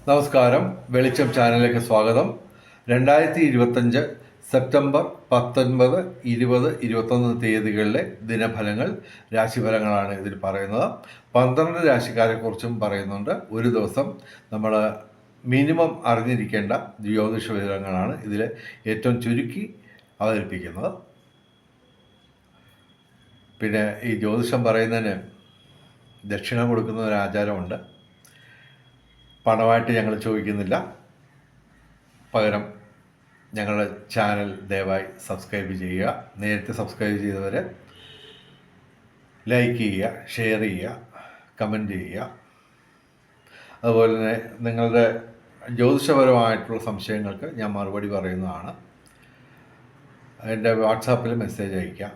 നമസ്കാരം. വെളിച്ചം ചാനലിലേക്ക് സ്വാഗതം. 2025 സെപ്റ്റംബർ 19, 20, 21 തീയതികളിലെ ദിനഫലങ്ങൾ, രാശിഫലങ്ങളാണ് ഇതിൽ പറയുന്നത്. 12 രാശിക്കാരെക്കുറിച്ചും പറയുന്നുണ്ട്. ഒരു ദിവസം നമ്മൾ മിനിമം അറിഞ്ഞിരിക്കേണ്ട ജ്യോതിഷ വിവരങ്ങളാണ് ഇതിൽ ഏറ്റവും ചുരുക്കി അവതരിപ്പിക്കുന്നത്. പിന്നെ ഈ ജ്യോതിഷം പറയുന്നതിന് ദക്ഷിണ കൊടുക്കുന്ന ഒരു ആചാരമുണ്ട്. പണമായിട്ട് ഞങ്ങൾ ചോദിക്കുന്നില്ല. പകരം ഞങ്ങളുടെ ചാനൽ ദയവായി സബ്സ്ക്രൈബ് ചെയ്യുക. നേരത്തെ സബ്സ്ക്രൈബ് ചെയ്തവർ ലൈക്ക് ചെയ്യുക, ഷെയർ ചെയ്യുക, കമൻറ്റ് ചെയ്യുക. അതുപോലെ തന്നെ നിങ്ങളുടെ ജ്യോതിഷപരമായിട്ടുള്ള സംശയങ്ങൾക്ക് ഞാൻ മറുപടി പറയുന്നതാണ്. എൻ്റെ വാട്സാപ്പിൽ മെസ്സേജ് അയയ്ക്കാം.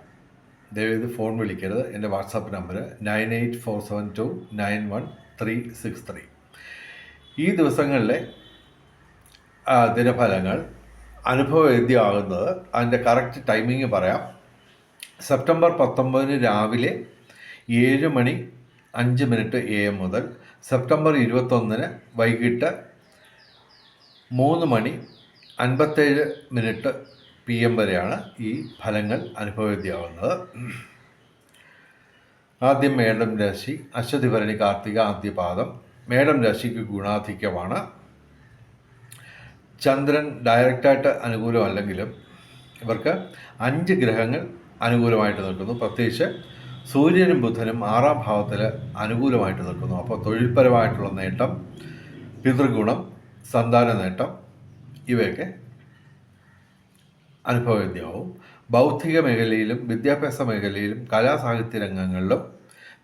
ദയവേത് ഫോൺ വിളിക്കരുത്. എൻ്റെ വാട്സാപ്പ് നമ്പർ 9847291363. ഈ ദിവസങ്ങളിലെ ദിനഫലങ്ങൾ അനുഭവവേദ്യമാകുന്നത്, അതിൻ്റെ കറക്റ്റ് ടൈമിങ് പറയാം. സെപ്റ്റംബർ 19 രാവിലെ 7:05 AM മുതൽ സെപ്റ്റംബർ 21 വൈകിട്ട് 3:57 PM വരെയാണ് ഈ ഫലങ്ങൾ അനുഭവവേദ്യമാകുന്നത്. ആദ്യം മേടം രാശി. അശ്വതി ഭരണി കാർത്തിക ആദ്യപാദം. മേടം രാശിക്ക് ഗുണാധിക്യമാണ്. ചന്ദ്രൻ ഡയറക്റ്റായിട്ട് അനുകൂലമല്ലെങ്കിലും ഇവർക്ക് 5 ഗ്രഹങ്ങൾ അനുകൂലമായിട്ട് നിൽക്കുന്നു. പ്രത്യേകിച്ച് സൂര്യനും ബുധനും 6ാം ഭാവത്തിൽ അനുകൂലമായിട്ട് നിൽക്കുന്നു. അപ്പോൾ തൊഴിൽപരമായിട്ടുള്ള നേട്ടം, പിതൃഗുണം, സന്താന നേട്ടം ഇവയൊക്കെ അനുഭവവേദ്യമാവും. ബൗദ്ധിക മേഖലയിലും വിദ്യാഭ്യാസ മേഖലയിലും കലാസാഹിത്യ രംഗങ്ങളിലും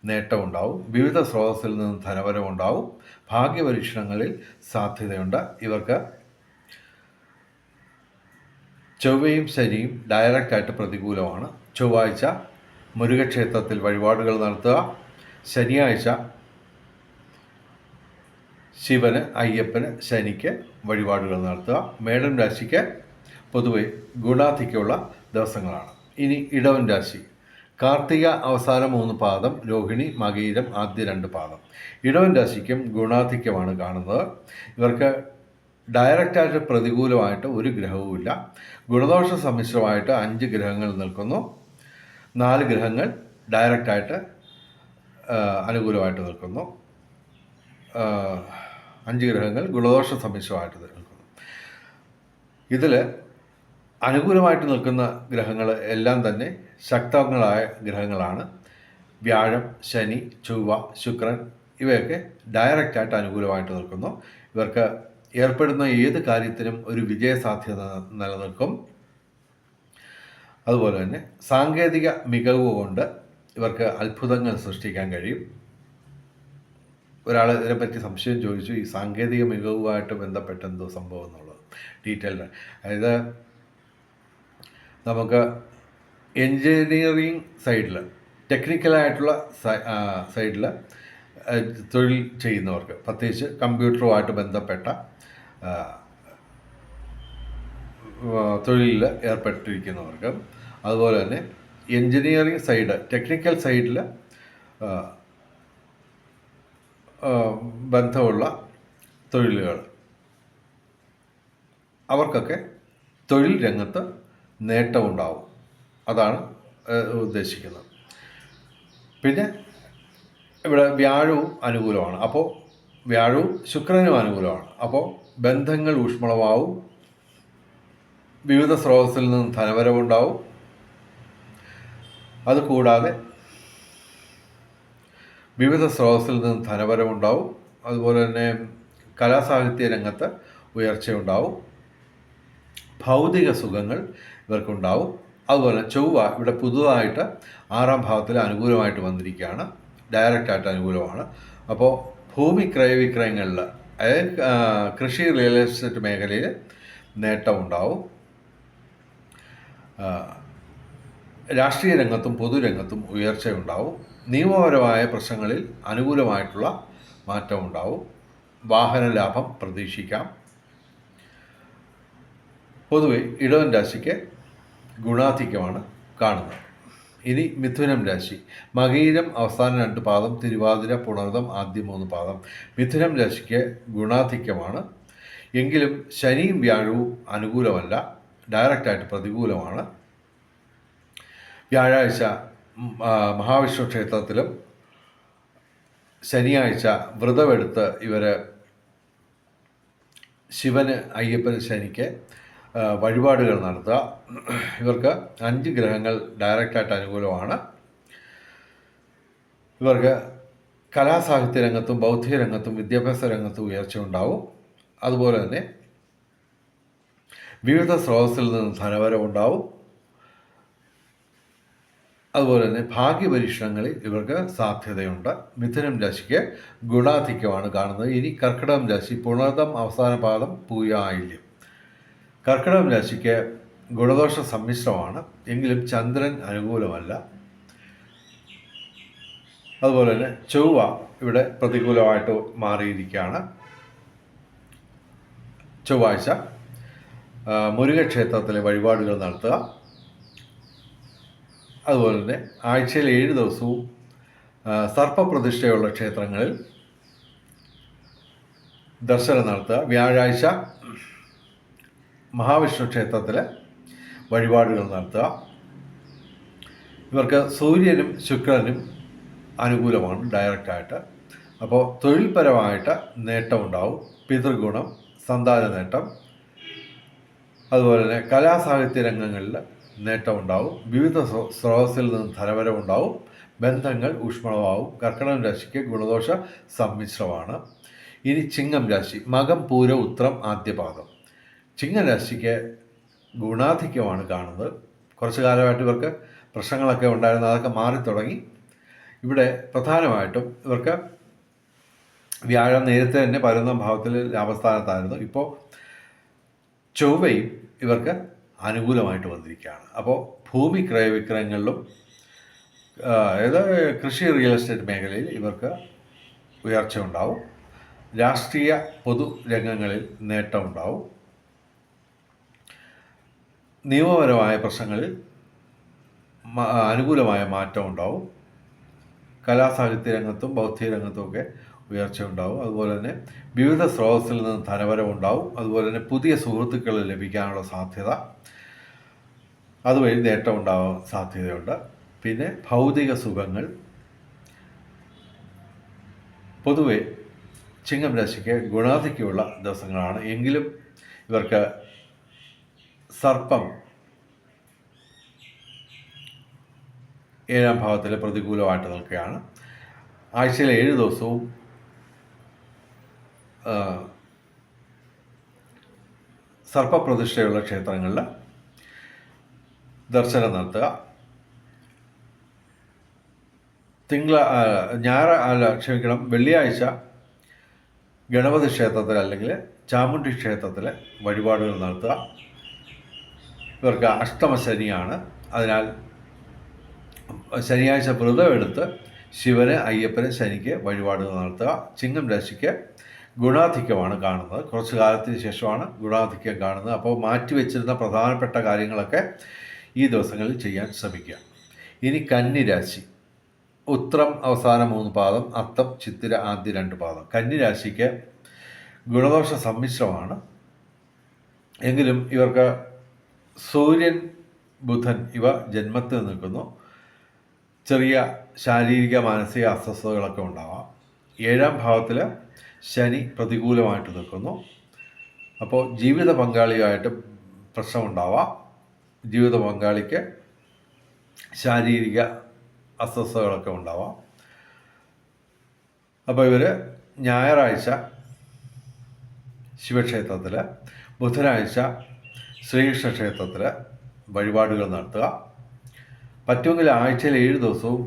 നേട്ടമുണ്ടാവും. വിവിധ സ്രോതസ്സിൽ നിന്ന് ധനവരവുണ്ടാവും. ഭാഗ്യപരീക്ഷണങ്ങളിൽ സാധ്യതയുണ്ട്. ഇവർക്ക് ചൊവ്വയും ശനിയും ഡയറക്റ്റായിട്ട് പ്രതികൂലമാണ്. ചൊവ്വാഴ്ച മുരുകക്ഷേത്രത്തിൽ വഴിപാടുകൾ നടത്തുക. ശനിയാഴ്ച ശിവന്, അയ്യപ്പന്, ശനിക്ക് വഴിപാടുകൾ നടത്തുക. മേടം രാശിക്ക് പൊതുവെ ഗുണാധിക്യമുള്ള ദിവസങ്ങളാണ്. ഇനി ഇടവൻ രാശി. കാർത്തിക അവസാന 3 പാദം, രോഹിണി മകയിരം ആദ്യ 2 പാദം. ഇടവൻ രാശിക്കും ഗുണാധിക്യമാണ് കാണുന്നത്. ഇവർക്ക് ഡയറക്റ്റായിട്ട് പ്രതികൂലമായിട്ട് ഒരു ഗ്രഹവുമില്ല. ഗുണദോഷ സമ്മിശ്രമായിട്ട് 5 ഗ്രഹങ്ങൾ നിൽക്കുന്നു. 4 ഗ്രഹങ്ങൾ ഡയറക്റ്റായിട്ട് അനുകൂലമായിട്ട് നിൽക്കുന്നു. 5 ഗ്രഹങ്ങൾ ഗുണദോഷ സമ്മിശ്രമായിട്ട് നിൽക്കുന്നു. ഇതിൽ അനുകൂലമായിട്ട് നിൽക്കുന്ന ഗ്രഹങ്ങൾ എല്ലാം തന്നെ ശക്തങ്ങളായ ഗ്രഹങ്ങളാണ്. വ്യാഴം, ശനി, ചൊവ്വ, ശുക്രൻ ഇവയൊക്കെ ഡയറക്റ്റായിട്ട് അനുകൂലമായിട്ട് നിൽക്കുന്നു. ഇവർക്ക് ഏർപ്പെടുന്ന ഏത് കാര്യത്തിനും ഒരു വിജയസാധ്യത നിലനിൽക്കും. അതുപോലെ തന്നെ സാങ്കേതിക മികവ് കൊണ്ട് ഇവർക്ക് അത്ഭുതങ്ങൾ സൃഷ്ടിക്കാൻ കഴിയും. ഒരാൾ ഇതിനെപ്പറ്റി സംശയം ചോദിച്ചു, ഈ സാങ്കേതിക മികവുമായിട്ട് ബന്ധപ്പെട്ട് എന്തോ സംഭവം എന്നുള്ളത് ഡീറ്റെയിൽഡ്. അതായത് നമുക്ക് എൻജിനീയറിങ് സൈഡിൽ, ടെക്നിക്കലായിട്ടുള്ള സൈഡിൽ തൊഴിൽ ചെയ്യുന്നവർക്ക്, പ്രത്യേകിച്ച് കമ്പ്യൂട്ടറുമായിട്ട് ബന്ധപ്പെട്ട തൊഴിലിൽ ഏർപ്പെട്ടിരിക്കുന്നവർക്ക്, അതുപോലെ തന്നെ എൻജിനീയറിങ് സൈഡ്, ടെക്നിക്കൽ സൈഡിൽ ബന്ധമുള്ള തൊഴിലുകൾ, അവർക്കൊക്കെ തൊഴിൽ രംഗത്ത് നേട്ടമുണ്ടാവും. അതാണ് ഉദ്ദേശിക്കുന്നത്. പിന്നെ ഇവിടെ വ്യാഴവും അനുകൂലമാണ്. അപ്പോൾ വ്യാഴവും ശുക്രനും അനുകൂലമാണ്. അപ്പോൾ ബന്ധങ്ങൾ ഊഷ്മളമാവും. വിവിധ സ്രോതസ്സിൽ നിന്ന് ധനവരവുണ്ടാവും. അതുകൂടാതെ വിവിധ സ്രോതസ്സിൽ നിന്ന് ധനവരവുണ്ടാവും. അതുപോലെ തന്നെ കലാസാഹിത്യ രംഗത്ത് ഉയർച്ചയുണ്ടാവും. ഭൗതിക സുഖങ്ങൾ ഇവർക്കുണ്ടാവും. അതുപോലെ ചൊവ്വ ഇവിടെ പുതുതായിട്ട് 6ാം ഭാവത്തിൽ അനുകൂലമായിട്ട് വന്നിരിക്കുകയാണ്. ഡയറക്റ്റായിട്ട് അനുകൂലമാണ്. അപ്പോൾ ഭൂമി ക്രയവിക്രയങ്ങളിൽ, അതായത് കൃഷി, റിയൽ എസ്റ്റേറ്റ് മേഖലയിൽ നേട്ടമുണ്ടാവും. രാഷ്ട്രീയ രംഗത്തും പൊതുരംഗത്തും ഉയർച്ചയുണ്ടാവും. നിയമപരമായ പ്രശ്നങ്ങളിൽ അനുകൂലമായിട്ടുള്ള മാറ്റമുണ്ടാവും. വാഹന ലാഭം പ്രതീക്ഷിക്കാം. പൊതുവെ ഇടവൻ രാശിക്ക് ഗുണാധിക്യമാണ് കാണുന്നത്. ഇനി മിഥുനം രാശി. മകയിരം അവസാന 2 പാദം, തിരുവാതിര പുണർദം ആദ്യ 3 പാദം. മിഥുനം രാശിക്ക് ഗുണാധിക്യമാണ്. എങ്കിലും ശനിയും വ്യാഴവും അനുകൂലമല്ല, ഡയറക്റ്റായിട്ട് പ്രതികൂലമാണ്. വ്യാഴാഴ്ച മഹാവിഷ്ണു ക്ഷേത്രത്തിലും ശനിയാഴ്ച വ്രതമെടുത്ത് ഇവർ ശിവന്, അയ്യപ്പന്, ശനിക്ക് വഴിപാടുകൾ നടത്തുക. ഇവർക്ക് 5 ഗ്രഹങ്ങൾ ഡയറക്റ്റായിട്ട് അനുകൂലമാണ്. ഇവർക്ക് കലാസാഹിത്യ രംഗത്തും ബൗദ്ധിക രംഗത്തും വിദ്യാഭ്യാസ രംഗത്തും ഉയർച്ച ഉണ്ടാവും. അതുപോലെ തന്നെ വിവിധ സ്രോതസ്സിൽ നിന്ന് ധനവരവുണ്ടാവും. അതുപോലെ തന്നെ ഭാഗ്യപരീക്ഷണങ്ങളിൽ ഇവർക്ക് സാധ്യതയുണ്ട്. മിഥുനം രാശിക്ക് ഗുണാധിക്യമാണ് കാണുന്നത്. ഇനി കർക്കിടകം രാശി. പുണർദം അവസാന പാദം, പൂയായില്യം. കർക്കിടകം രാശിക്ക് ഗുണദോഷ സമ്മിശ്രമാണ്. എങ്കിലും ചന്ദ്രൻ അനുകൂലമല്ല. അതുപോലെ തന്നെ ചൊവ്വ ഇവിടെ പ്രതികൂലമായിട്ട് മാറിയിരിക്കുകയാണ്. ചൊവ്വാഴ്ച മുരുകക്ഷേത്രത്തിലെ വഴിപാടുകൾ നടത്തുക. അതുപോലെ തന്നെ ആഴ്ചയിൽ 7 ദിവസവും സർപ്പപ്രതിഷ്ഠയുള്ള ക്ഷേത്രങ്ങളിൽ ദർശനം നടത്തുക. വ്യാഴാഴ്ച മഹാവിഷ്ണു ക്ഷേത്രത്തിൽ വഴിപാടുകൾ നടത്തുക. ഇവർക്ക് സൂര്യനും ശുക്രനും അനുകൂലമാണ് ഡയറക്റ്റായിട്ട്. അപ്പോൾ തൊഴിൽപരമായിട്ട് നേട്ടമുണ്ടാവും. പിതൃഗുണം, സന്താന നേട്ടം, അതുപോലെ തന്നെ കലാസാഹിത്യ രംഗങ്ങളിൽ നേട്ടമുണ്ടാവും. വിവിധ സ്രോതസ്സിൽ നിന്ന് ധനവരവുണ്ടാവും. ബന്ധങ്ങൾ ഊഷ്മളമാവും. കർക്കിടകം രാശിക്ക് ഗുണദോഷ സമ്മിശ്രമാണ്. ഇനി ചിങ്ങം രാശി. മകം പൂരം ഉത്രം ആദ്യ പാദം. ചിങ്ങം രാശിക്ക് ഗുണാധിക്യമാണ് കാണുന്നത്. കുറച്ചു കാലമായിട്ട് ഇവർക്ക് പ്രശ്നങ്ങളൊക്കെ ഉണ്ടായിരുന്നു, അതൊക്കെ മാറിത്തുടങ്ങി. ഇവിടെ പ്രധാനമായിട്ടും ഇവർക്ക് വ്യാഴം നേരത്തെ തന്നെ 11ാം ഭാവത്തിൽ ലാഭസ്ഥാനത്തായിരുന്നു. ഇപ്പോൾ ചൊവ്വയും ഇവർക്ക് അനുകൂലമായിട്ട് വന്നിരിക്കുകയാണ്. അപ്പോൾ ഭൂമി ക്രയവിക്രയങ്ങളിലും കൃഷി, റിയൽ എസ്റ്റേറ്റ് മേഖലയിൽ ഇവർക്ക് ഉയർച്ച ഉണ്ടാവും. രാഷ്ട്രീയ പൊതു രംഗങ്ങളിൽ നേട്ടമുണ്ടാവും. നിയമപരമായ പ്രശ്നങ്ങളിൽ അനുകൂലമായ മാറ്റം ഉണ്ടാവും. കലാസാഹിത്യ രംഗത്തും ബൗദ്ധിക രംഗത്തുമൊക്കെ ഉയർച്ച ഉണ്ടാവും. അതുപോലെ തന്നെ വിവിധ സ്രോതസ്സിൽ നിന്ന് ധനവരവുണ്ടാവും. അതുപോലെ തന്നെ പുതിയ സുഹൃത്തുക്കൾ ലഭിക്കാനുള്ള സാധ്യത, അതുവഴി നേട്ടം ഉണ്ടാവാൻ സാധ്യതയുണ്ട്. പിന്നെ ഭൗതിക സുഖങ്ങൾ. പൊതുവെ ചിങ്ങം രാശിക്ക് ഗുണാധിക്യമുള്ള ദിവസങ്ങളാണ്. എങ്കിലും ഇവർക്ക് സർപ്പം 7ാം ഭാവത്തിൽ പ്രതികൂലമായിട്ട് നിൽക്കുകയാണ്. ആഴ്ചയിൽ 7 ദിവസവും സർപ്പപ്രതിഷ്ഠയുള്ള ക്ഷേത്രങ്ങളിൽ ദർശനം നടത്തുക. വെള്ളിയാഴ്ച ഗണപതി ക്ഷേത്രത്തിൽ അല്ലെങ്കിൽ ചാമുണ്ഡി ക്ഷേത്രത്തിൽ വഴിപാടുകൾ നടത്തുക. ഇവർക്ക് അഷ്ടമശനിയാണ്. അതിനാൽ ശനിയാഴ്ച വ്രതമെടുത്ത് ശിവന്, അയ്യപ്പന്, ശനിക്ക് വഴിപാടുകൾ നടത്തുക. ചിങ്ങം രാശിക്ക് ഗുണാധിക്യമാണ് കാണുന്നത്. കുറച്ച് കാലത്തിന് ശേഷമാണ് ഗുണാധിക്യം കാണുന്നത്. അപ്പോൾ മാറ്റിവെച്ചിരുന്ന പ്രധാനപ്പെട്ട കാര്യങ്ങളൊക്കെ ഈ ദിവസങ്ങളിൽ ചെയ്യാൻ ശ്രമിക്കുക. ഇനി കന്നിരാശി. ഉത്രം അവസാന 3 പാദം, അത്തം ചിത്തിര ആദ്യ 2 പാദം. കന്നിരാശിക്ക് ഗുണദോഷ സമ്മിശ്രമാണ്. എങ്കിലും ഇവർക്ക് സൂര്യൻ, ബുധൻ ഇവ ജന്മത്തിൽ നിൽക്കുന്നു. ചെറിയ ശാരീരിക മാനസിക അസ്വസ്ഥതകളൊക്കെ ഉണ്ടാവാം. 7ാം ഭാവത്തിൽ ശനി പ്രതികൂലമായിട്ട് നിൽക്കുന്നു. അപ്പോൾ ജീവിത പങ്കാളിയായിട്ട് പ്രശ്നമുണ്ടാവാം. ജീവിത പങ്കാളിക്ക് ശാരീരിക അസ്വസ്ഥതകളൊക്കെ ഉണ്ടാവാം. അപ്പോൾ ഇവർ ഞായറാഴ്ച ശിവക്ഷേത്രത്തിൽ, ബുധനാഴ്ച ശ്രീകൃഷ്ണ ക്ഷേത്രത്തിൽ വഴിപാടുകൾ നടത്തുക. പറ്റുമെങ്കിൽ ആഴ്ചയിൽ 7 ദിവസവും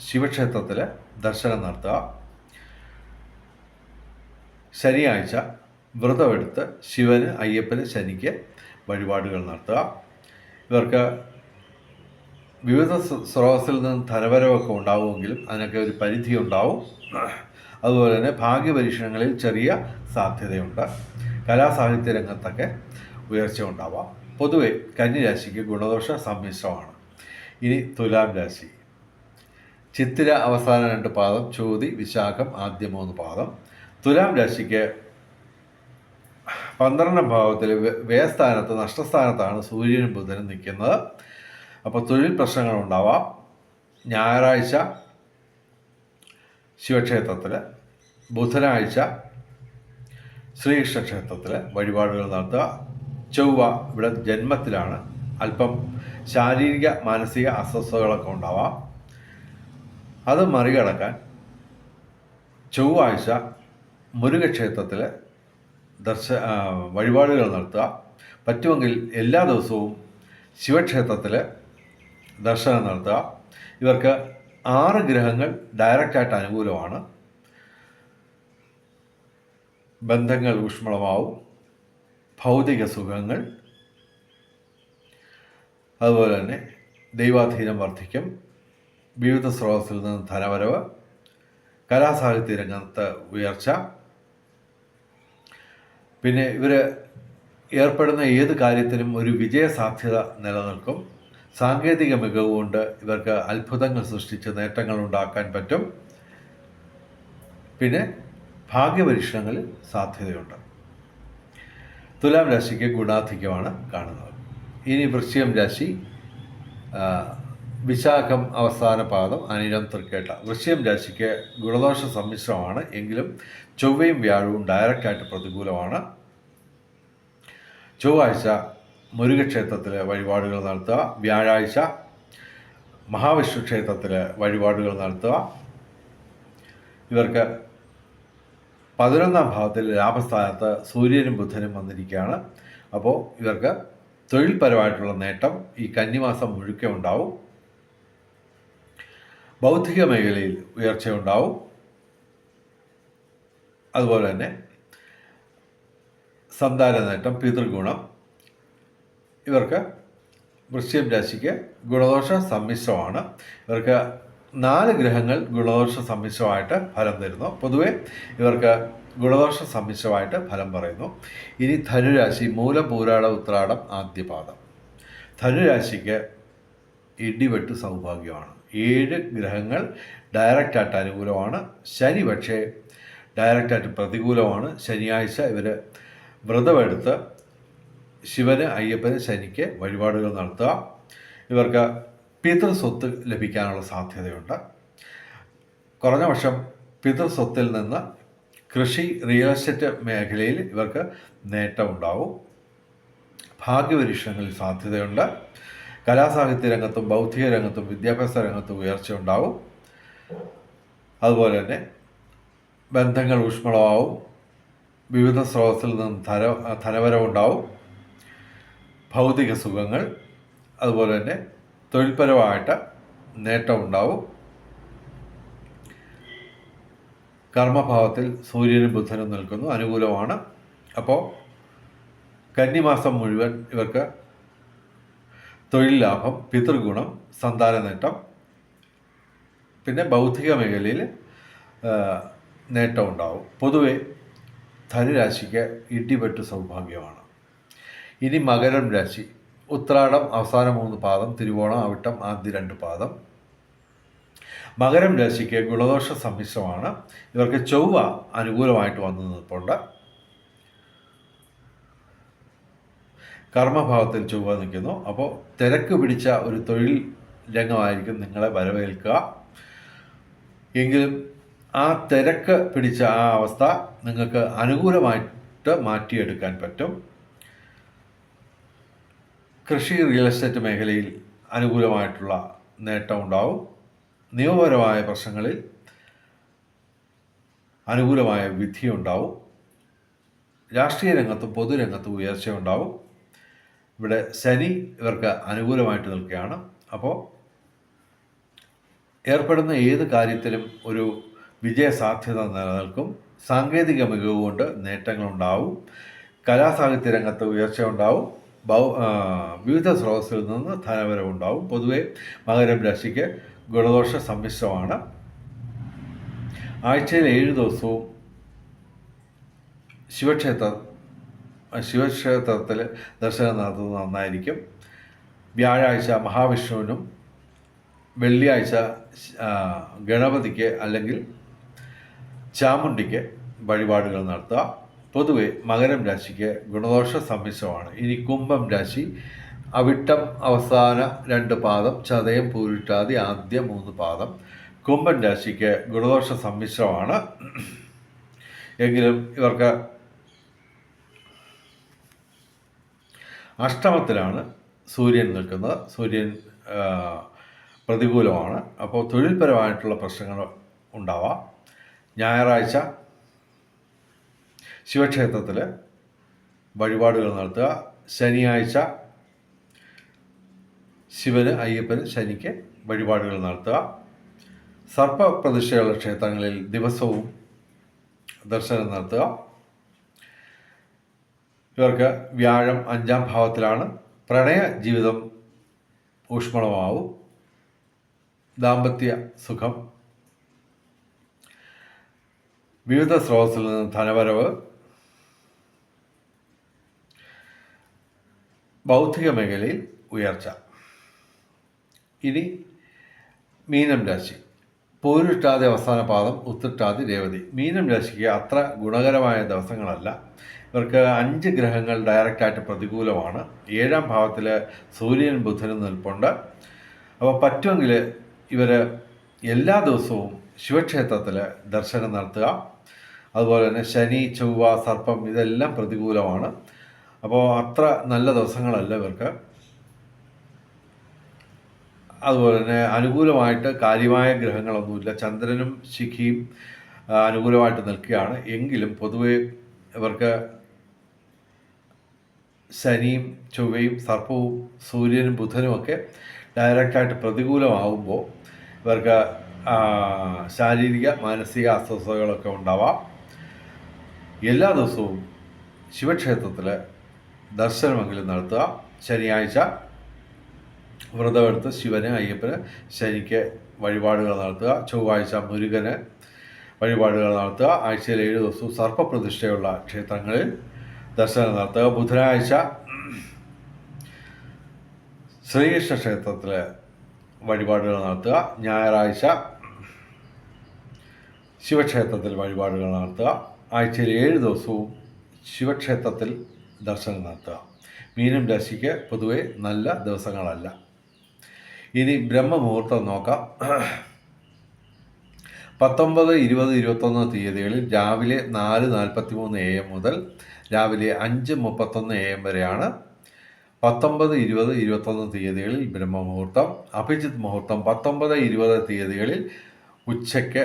ശിവക്ഷേത്രത്തിൽ ദർശനം നടത്തുക. ശനിയാഴ്ച വ്രതമെടുത്ത് ശിവന്, അയ്യപ്പന്, ശനിക്ക് വഴിപാടുകൾ നടത്തുക. ഇവർക്ക് വിവിധ സ്രോതസ്സിൽ നിന്ന് ധനവരവൊക്കെ ഉണ്ടാവുമെങ്കിലും അതിനൊക്കെ ഒരു പരിധി ഉണ്ടാവും. അതുപോലെ തന്നെ ഭാഗ്യപരീക്ഷണങ്ങളിൽ ചെറിയ സാധ്യതയുണ്ട്. കലാസാഹിത്യ രംഗത്തൊക്കെ ഉയർച്ച ഉണ്ടാവാം. പൊതുവെ കന്നിരാശിക്ക് ഗുണദോഷ സമ്മിശ്രമാണ്. ഇനി തുലാം രാശി. ചിത്തിര അവസാന 2 പാദം, ചോതി വിശാഖം ആദ്യ 3 പാദം. തുലാം രാശിക്ക് 12ാം ഭാവത്തിൽ വ്യയസ്ഥാനത്ത് നഷ്ടസ്ഥാനത്താണ് സൂര്യനും ബുധനും നിൽക്കുന്നത്. അപ്പോൾ തൊഴിൽ പ്രശ്നങ്ങളുണ്ടാവാം. ഞായറാഴ്ച ശിവക്ഷേത്രത്തിൽ, ബുധനാഴ്ച ശ്രീകൃഷ്ണ ക്ഷേത്രത്തിൽ വഴിപാടുകൾ നടത്തുക. ചൊവ്വ ഇവിടെ ജന്മത്തിലാണ്, അല്പം ശാരീരിക മാനസിക അസ്വസ്ഥതകളൊക്കെ ഉണ്ടാവാം. അത് മറികടക്കാൻ ചൊവ്വാഴ്ച മുരുകക്ഷേത്രത്തിൽ വഴിപാടുകൾ നടത്തുക. പറ്റുമെങ്കിൽ എല്ലാ ദിവസവും ശിവക്ഷേത്രത്തിൽ ദർശനം നടത്തുക. ഇവർക്ക് 6 ഗ്രഹങ്ങൾ ഡയറക്റ്റായിട്ട് അനുകൂലമാണ്. ബന്ധങ്ങൾ ഊഷ്മളമാവും, ഭൗതിക സുഖങ്ങൾ, അതുപോലെ തന്നെ ദൈവാധീനം വർദ്ധിക്കും, വിവിധ സ്രോതസ്സിൽ നിന്ന് ധനവരവ്, കലാസാഹിത്യ രംഗത്ത് ഉയർച്ച. പിന്നെ ഇവർ ഏർപ്പെടുന്ന ഏത് കാര്യത്തിനും ഒരു വിജയസാധ്യത നിലനിൽക്കും. സാങ്കേതിക മികവ് കൊണ്ട് ഇവർക്ക് അത്ഭുതങ്ങൾ സൃഷ്ടിച്ച് നേട്ടങ്ങൾ ഉണ്ടാക്കാൻ പറ്റും. പിന്നെ ഭാഗ്യപരീക്ഷണങ്ങളിൽ സാധ്യതയുണ്ട്. തുലാം രാശിക്ക് ഗുണാധിക്യമാണ് കാണുന്നത്. ഇനി വൃശ്ചികം രാശി. വിശാഖം അവസാന പാദം, അനിഴം തൃക്കേട്ട. വൃശ്ചികം രാശിക്ക് ഗുണദോഷ സമ്മിശ്രമാണ്. എങ്കിലും ചൊവ്വയും വ്യാഴവും ഡയറക്റ്റായിട്ട് പ്രതികൂലമാണ്. ചൊവ്വാഴ്ച മുരുകക്ഷേത്രത്തിൽ വഴിപാടുകൾ നടത്തുക. വ്യാഴാഴ്ച മഹാവിഷ്ണു ക്ഷേത്രത്തിൽ വഴിപാടുകൾ നടത്തുക. ഇവർക്ക് 11ാം ഭാവത്തിൽ ലാഭസ്ഥാനത്ത് സൂര്യനും ബുധനും വന്നിരിക്കുകയാണ്. അപ്പോൾ ഇവർക്ക് തൊഴിൽപരമായിട്ടുള്ള നേട്ടം ഈ കന്നിമാസം മുഴുക്കെ ഉണ്ടാവും. ബൗദ്ധിക മേഖലയിൽ ഉയർച്ചയുണ്ടാവും. അതുപോലെ തന്നെ സന്താന നേട്ടം, പിതൃഗുണം. ഇവർക്ക് വൃശ്ചികം രാശിക്ക് ഗുണദോഷ സമ്മിശ്രമാണ്. ഇവർക്ക് 4 ഗ്രഹങ്ങൾ ഗുണദോഷ സമ്മിശ്രമായിട്ട് ഫലം തരുന്നു. പൊതുവെ ഇവർക്ക് ഗുണദോഷ സമ്മിശ്രമായിട്ട് ഫലം പറയുന്നു. ഇനി ധനുരാശി. മൂലം, പൂരാടം, ഉത്രാടം ആദ്യ പാദം. ധനുരാശിക്ക് ഇടിവെട്ട് സൗഭാഗ്യമാണ്. 7 ഗ്രഹങ്ങൾ ഡയറക്റ്റായിട്ട് അനുകൂലമാണ്. ശനി പക്ഷേ ഡയറക്റ്റായിട്ട് പ്രതികൂലമാണ്. ശനിയാഴ്ച ഇവർ വ്രതമെടുത്ത് ശിവന്, അയ്യപ്പന്, ശനിക്ക് വഴിപാടുകൾ നടത്തുക. ഇവർക്ക് പിതൃസ്വത്ത് ലഭിക്കാനുള്ള സാധ്യതയുണ്ട്. കുറഞ്ഞ പക്ഷം പിതൃസ്വത്തിൽ നിന്ന് കൃഷി, റിയൽ എസ്റ്റേറ്റ് മേഖലയിൽ ഇവർക്ക് നേട്ടമുണ്ടാവും. ഭാഗ്യപരീക്ഷണങ്ങളിൽ സാധ്യതയുണ്ട്. കലാസാഹിത്യ രംഗത്തും ബൗദ്ധിക രംഗത്തും വിദ്യാഭ്യാസ രംഗത്തും ഉയർച്ച ഉണ്ടാവും. അതുപോലെ തന്നെ ബന്ധങ്ങൾ ഊഷ്മളമാവും. വിവിധ സ്രോതസ്സിൽ നിന്ന് ധനവരവുണ്ടാവും. ഭൗതിക സുഖങ്ങൾ, അതുപോലെ തന്നെ തൊഴിൽപരമായിട്ട് നേട്ടമുണ്ടാവും. കർമ്മഭാവത്തിൽ സൂര്യനും ബുധനും നിൽക്കുന്നു, അനുകൂലമാണ്. അപ്പോൾ കന്നിമാസം മുഴുവൻ ഇവർക്ക് തൊഴിൽ ലാഭം, പിതൃഗുണം, സന്താന നേട്ടം, പിന്നെ ബൗദ്ധിക മേഖലയിൽ നേട്ടമുണ്ടാവും. പൊതുവെ ധനുരാശിക്ക് ഇടിവെട്ട് സൗഭാഗ്യമാണ്. ഇനി മകരം രാശി. ഉത്രാടം അവസാന 3 പാദം, തിരുവോണം, അവിട്ടം ആദ്യ 2 പാദം. മകരം രാശിക്ക് ഗുണദോഷ സമ്മിശ്രമാണ്. ഇവർക്ക് ചൊവ്വ അനുകൂലമായിട്ട് വന്നു നിൽപ്പുണ്ട്. കർമ്മഭാവത്തിൽ ചൊവ്വ നിൽക്കുന്നു. അപ്പോൾ തിരക്ക് പിടിച്ച ഒരു തൊഴിൽ രംഗമായിരിക്കും നിങ്ങളെ വരവേൽക്കുക. എങ്കിലും ആ തിരക്ക് പിടിച്ച ആ അവസ്ഥ നിങ്ങൾക്ക് അനുകൂലമായിട്ട് മാറ്റിയെടുക്കാൻ പറ്റും. കൃഷി, റിയൽ എസ്റ്റേറ്റ് മേഖലയിൽ അനുകൂലമായിട്ടുള്ള നേട്ടമുണ്ടാവും. നിയമപരമായ പ്രശ്നങ്ങളിൽ അനുകൂലമായ വിധിയുണ്ടാവും. രാഷ്ട്രീയ രംഗത്തും പൊതുരംഗത്തും ഉയർച്ചയുണ്ടാവും. ഇവിടെ ശനി ഇവർക്ക് അനുകൂലമായിട്ട് നിൽക്കുകയാണ്. അപ്പോൾ ഏർപ്പെടുന്ന ഏത് കാര്യത്തിലും ഒരു വിജയസാധ്യത നിലനിൽക്കും. സാങ്കേതിക മികവ് കൊണ്ട് നേട്ടങ്ങളുണ്ടാവും. കലാസാഹിത്യ രംഗത്ത് ഉയർച്ച ഉണ്ടാവും. വിവിധ സ്രോതസ്സിൽ നിന്ന് ധനവരവുണ്ടാവും. പൊതുവെ മകരം രാശിക്ക് ഗുണദോഷ സമ്മിശ്രമാണ്. ആഴ്ചയിൽ 7 ദിവസവും ശിവക്ഷേത്രത്തിൽ ദർശനം നടത്തുന്നത് നന്നായിരിക്കും. വ്യാഴാഴ്ച മഹാവിഷ്ണുവിനും വെള്ളിയാഴ്ച ഗണപതിക്ക് അല്ലെങ്കിൽ ചാമുണ്ടിക്ക് വഴിപാടുകൾ നടത്തുക. പൊതുവെ മകരം രാശിക്ക് ഗുണദോഷ സമ്മിശ്രമാണ്. ഇനി കുംഭം രാശി അവിട്ടം അവസാന 2 പാദം, ചതയം പൂരിട്ടാതി ആദ്യ 3 പാദം. കുംഭൻ രാശിക്ക് ഗുണദോഷ സമ്മിശ്രമാണ്. എങ്കിലും ഇവർക്ക് അഷ്ടമത്തിലാണ് സൂര്യൻ നിൽക്കുന്നത്. സൂര്യൻ പ്രതികൂലമാണ്. അപ്പോൾ തൊഴിൽപരമായിട്ടുള്ള പ്രശ്നങ്ങൾ ഉണ്ടാവാം. ഞായറാഴ്ച ശിവക്ഷേത്രത്തിൽ വഴിപാടുകൾ നടത്തുക. ശനിയാഴ്ച ശിവന്, അയ്യപ്പന്, ശനിക്ക് വഴിപാടുകൾ നടത്തുക. സർപ്പപ്രതിഷ്ഠയുള്ള ക്ഷേത്രങ്ങളിൽ ദിവസവും ദർശനം നടത്തുക. ഇവർക്ക് വ്യാഴം 5-ാം ഭാവത്തിലാണ്. പ്രണയ ജീവിതം ഊഷ്മളമാവും. ദാമ്പത്യ സുഖം, വിവിധ സ്രോതസ്സിൽ നിന്ന് ധനവരവ്, ബൗദ്ധിക മേഖലയിൽ ഉയർച്ച. ഇനി മീനം രാശി പൂരിട്ടാതി അവസാന പാദം, ഉത്രട്ടാതി രേവതി. മീനം രാശിക്ക് അത്ര ഗുണകരമായ ദിവസങ്ങളല്ല. ഇവർക്ക് 5 ഗ്രഹങ്ങൾ ഡയറക്റ്റായിട്ട് പ്രതികൂലമാണ്. 7-ാം ഭാവത്തിൽ സൂര്യൻ ബുധനും നിൽപ്പുണ്ട്. അപ്പോൾ പറ്റുമെങ്കിൽ ഇവർ എല്ലാ ദിവസവും ശിവക്ഷേത്രത്തിൽ ദർശനം നടത്തുക. അതുപോലെ തന്നെ ശനി, ചൊവ്വ, സർപ്പം ഇതെല്ലാം പ്രതികൂലമാണ്. അപ്പോൾ അത്ര നല്ല ദിവസങ്ങളല്ല ഇവർക്ക്. അതുപോലെ തന്നെ അനുകൂലമായിട്ട് കാര്യമായ ഗ്രഹങ്ങളൊന്നുമില്ല. ചന്ദ്രനും ശിഖിയും അനുകൂലമായിട്ട് നിൽക്കുകയാണ്. എങ്കിലും പൊതുവെ ഇവർക്ക് ശനിയും ചൊവ്വയും സർപ്പവും സൂര്യനും ബുധനും ഒക്കെ ഡയറക്റ്റായിട്ട് പ്രതികൂലമാവുമ്പോൾ ഇവർക്ക് ശാരീരിക മാനസിക അസ്വസ്ഥതകളൊക്കെ ഉണ്ടാവാം. എല്ലാ ദിവസവും ശിവക്ഷേത്രത്തിൽ ദർശനമെങ്കിലും നടത്തുക. ശനിയാഴ്ച വ്രതമെടുത്ത് ശിവന്, അയ്യപ്പന്, ശനിക്ക് വഴിപാടുകൾ നടത്തുക. ചൊവ്വാഴ്ച മുരുകന് വഴിപാടുകൾ നടത്തുക. ആഴ്ചയിൽ 7 ദിവസവും സർപ്പപ്രതിഷ്ഠയുള്ള ക്ഷേത്രങ്ങളിൽ ദർശനം നടത്തുക. ബുധനാഴ്ച ശ്രീകൃഷ്ണ ക്ഷേത്രത്തിൽ വഴിപാടുകൾ നടത്തുക. ഞായറാഴ്ച ശിവക്ഷേത്രത്തിൽ വഴിപാടുകൾ നടത്തുക. ആഴ്ചയിൽ 7 ദിവസവും ശിവക്ഷേത്രത്തിൽ ദർശനം നടത്തുക. മീനം രാശിക്ക് പൊതുവെ നല്ല ദിവസങ്ങളല്ല. ഇനി ബ്രഹ്മമുഹൂർത്തം നോക്കാം. 19, 20, 21 തീയതികളിൽ രാവിലെ 4:43 AM മുതൽ രാവിലെ 5:31 AM വരെയാണ് 19, 20, 21 തീയതികളിൽ ബ്രഹ്മമുഹൂർത്തം. അഭിജിത്ത് മുഹൂർത്തം 19, 20 തീയതികളിൽ ഉച്ചയ്ക്ക്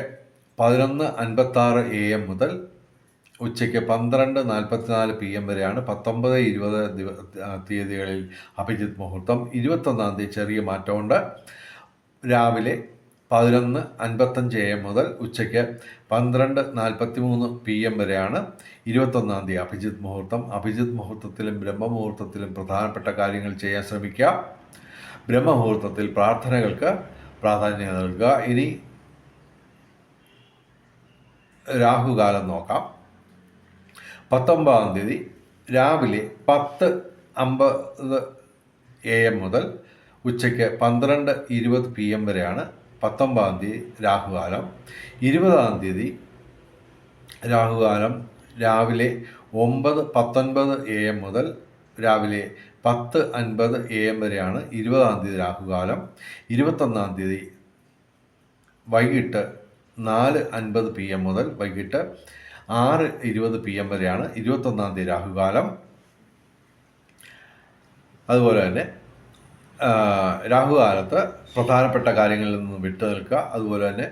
11:56 AM മുതൽ ഉച്ചയ്ക്ക് 12:44 PM വരെയാണ് 19, 20 തീയതികളിൽ അഭിജിത്ത് മുഹൂർത്തം. 21-ാം തീയതി ചെറിയ മാറ്റമുണ്ട്. രാവിലെ 11:55 AM മുതൽ ഉച്ചയ്ക്ക് 12:43 PM വരെയാണ് 21-ാം തീയതി അഭിജിത്ത് മുഹൂർത്തം. അഭിജിത്ത് മുഹൂർത്തത്തിലും ബ്രഹ്മമുഹൂർത്തത്തിലും പ്രധാനപ്പെട്ട കാര്യങ്ങൾ ചെയ്യാൻ ശ്രമിക്കുക. ബ്രഹ്മമുഹൂർത്തത്തിൽ പ്രാർത്ഥനകൾക്ക് പ്രാധാന്യം നൽകുക. ഇനി രാഹുകാലം നോക്കാം. 19-ാം തീയതി രാവിലെ 10:50 AM മുതൽ ഉച്ചയ്ക്ക് 12:20 PM വരെയാണ് 19-ാം തീയതി രാഹുകാലം. 20-ാം തീയതി രാഹുകാലം രാവിലെ 9:19 AM മുതൽ രാവിലെ 10:50 AM വരെയാണ് 20-ാം തീയതി രാഹുകാലം. 21-ാം തീയതി വൈകിട്ട് 4:50 PM മുതൽ വൈകിട്ട് 6:20 PM വരെയാണ് 21-ാം തീയതി രാഹുകാലം. അതുപോലെ തന്നെ രാഹുകാലത്ത് പ്രധാനപ്പെട്ട കാര്യങ്ങളിൽ നിന്ന് വിട്ടു നിൽക്കുക. അതുപോലെ തന്നെ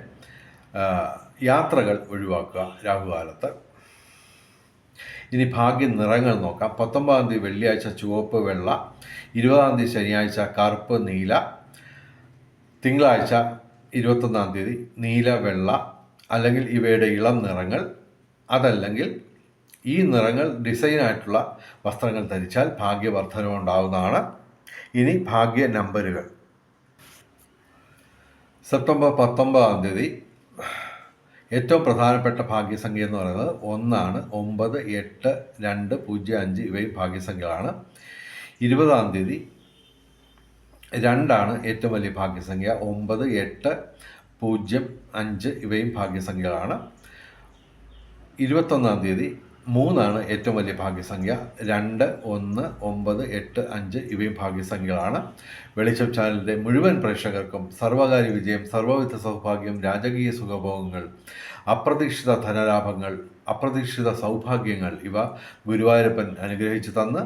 യാത്രകൾ ഒഴിവാക്കുക രാഹുകാലത്ത്. ഇനി ഭാഗ്യ നിറങ്ങൾ നോക്കാം. 19-ാം തീയതി വെള്ളിയാഴ്ച ചുവപ്പ്, വെള്ള. 20-ാം തീയതി ശനിയാഴ്ച കറുപ്പ്, നീല. തിങ്കളാഴ്ച 21-ാം തീയതി നീല, വെള്ള അല്ലെങ്കിൽ ഇവയുടെ ഇളം നിറങ്ങൾ. അതല്ലെങ്കിൽ ഈ നിറങ്ങൾ ഡിസൈനായിട്ടുള്ള വസ്ത്രങ്ങൾ ധരിച്ചാൽ ഭാഗ്യവർദ്ധനവുണ്ടാവുന്നതാണ്. ഇനി ഭാഗ്യ നമ്പറുകൾ. സെപ്റ്റംബർ 19-ാം തീയതി ഏറ്റവും പ്രധാനപ്പെട്ട ഭാഗ്യസംഖ്യ എന്ന് പറയുന്നത് 1 ആണ്. 9, 8, 2, 0, 5 ഇവയും ഭാഗ്യസംഖ്യകളാണ്. 20-ാം തീയതി 2 ഏറ്റവും വലിയ ഭാഗ്യസംഖ്യ. 9, 8, 0, 5 ഇവയും ഭാഗ്യസംഖ്യകളാണ്. 21-ാം തീയതി 3 ഏറ്റവും വലിയ ഭാഗ്യസംഖ്യ. 2, 1, 9, 8, 5 ഇവയും ഭാഗ്യസംഖ്യകളാണ്. വെളിച്ചം ചാനലിൻ്റെ മുഴുവൻ പ്രേക്ഷകർക്കും സർവകാര്യ വിജയം, സർവ്വവിധ സൗഭാഗ്യം, രാജകീയ സുഖഭോഗങ്ങൾ, അപ്രതീക്ഷിത ധനലാഭങ്ങൾ, അപ്രതീക്ഷിത സൗഭാഗ്യങ്ങൾ ഇവ ഗുരുവായൂരപ്പൻ അനുഗ്രഹിച്ചു തന്ന്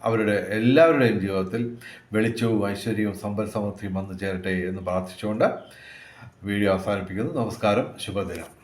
അവരുടെ എല്ലാവരുടെയും ജീവിതത്തിൽ വെളിച്ചവും ഐശ്വര്യവും സമ്പൽ സമൃദ്ധിയും വന്നു ചേരട്ടെ എന്ന് പ്രാർത്ഥിച്ചുകൊണ്ട് വീഡിയോ അവസാനിപ്പിക്കുന്നു. നമസ്കാരം, ശുഭദിനം.